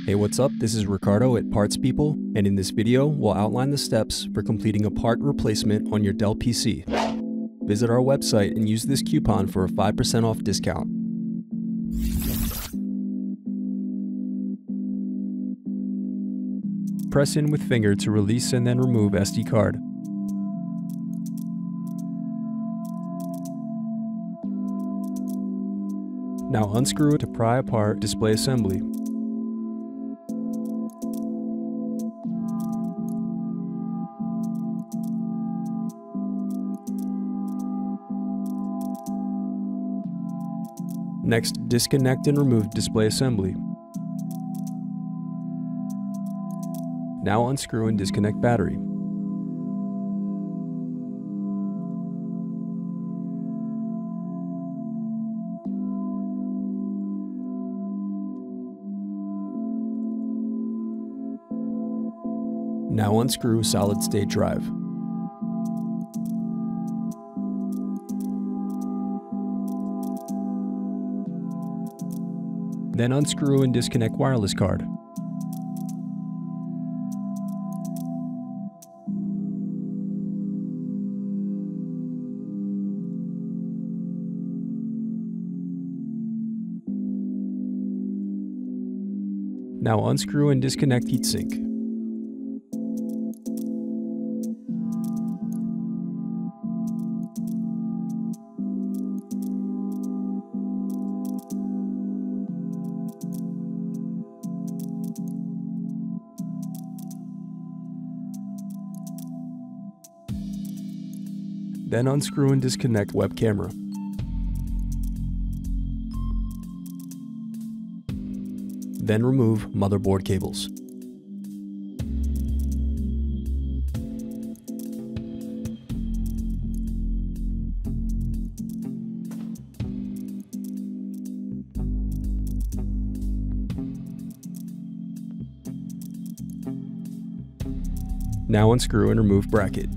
Hey, what's up? This is Ricardo at Parts People, and in this video, we'll outline the steps for completing a part replacement on your Dell PC. Visit our website and use this coupon for a 5% off discount. Press in with finger to release and then remove SD card. Now unscrew to pry apart display assembly. Next, disconnect and remove display assembly. Now unscrew and disconnect battery. Now unscrew solid-state drive. Then unscrew and disconnect wireless card. Now unscrew and disconnect heatsink. Then unscrew and disconnect web camera. Then remove motherboard cables. Now unscrew and remove bracket.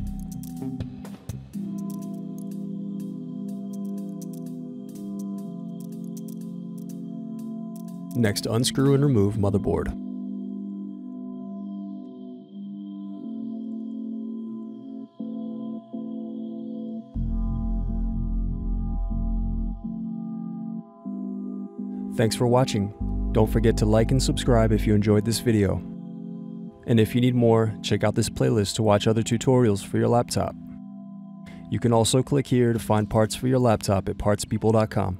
Next, unscrew and remove motherboard. Thanks for watching. Don't forget to like and subscribe if you enjoyed this video. And if you need more, check out this playlist to watch other tutorials for your laptop. You can also click here to find parts for your laptop at partspeople.com.